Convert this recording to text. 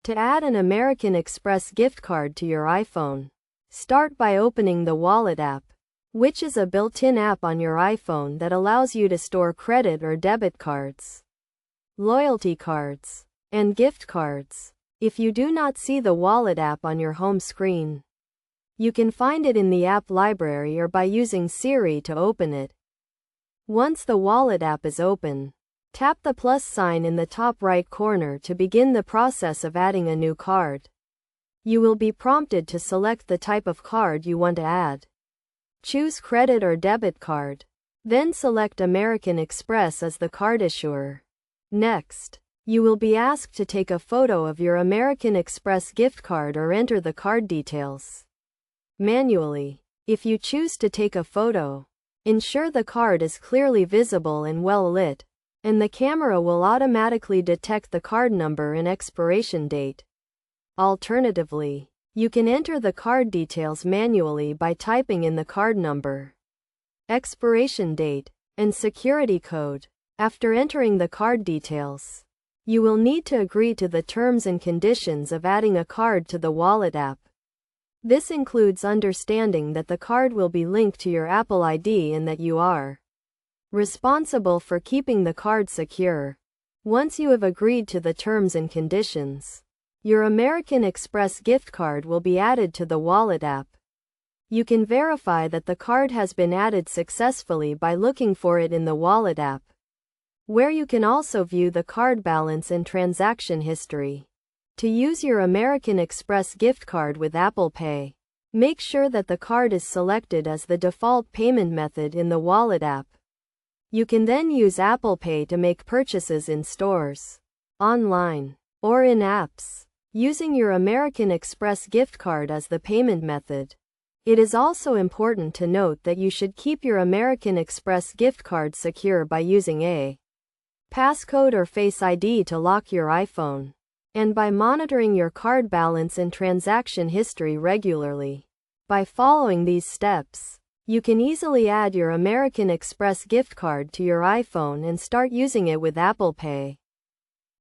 To add an American Express gift card to your iPhone, start by opening the Wallet app, which is a built-in app on your iPhone that allows you to store credit or debit cards, loyalty cards, and gift cards. If you do not see the Wallet app on your home screen, you can find it in the app library or by using Siri to open it. Once the Wallet app is open, tap the plus sign in the top right corner to begin the process of adding a new card. You will be prompted to select the type of card you want to add. Choose credit or debit card. Then select American Express as the card issuer. Next, you will be asked to take a photo of your American Express gift card or enter the card details manually. If you choose to take a photo, ensure the card is clearly visible and well lit, and the camera will automatically detect the card number and expiration date. Alternatively, you can enter the card details manually by typing in the card number, expiration date, and security code. After entering the card details, you will need to agree to the terms and conditions of adding a card to the Wallet app. This includes understanding that the card will be linked to your Apple ID and that you are responsible for keeping the card secure. Once you have agreed to the terms and conditions, your American Express gift card will be added to the Wallet app. You can verify that the card has been added successfully by looking for it in the Wallet app, where you can also view the card balance and transaction history. To use your American Express gift card with Apple Pay, make sure that the card is selected as the default payment method in the Wallet app. You can then use Apple Pay to make purchases in stores, online, or in apps, using your American Express gift card as the payment method. It is also important to note that you should keep your American Express gift card secure by using a passcode or Face ID to lock your iPhone, and by monitoring your card balance and transaction history regularly. By following these steps, you can easily add your American Express gift card to your iPhone and start using it with Apple Pay.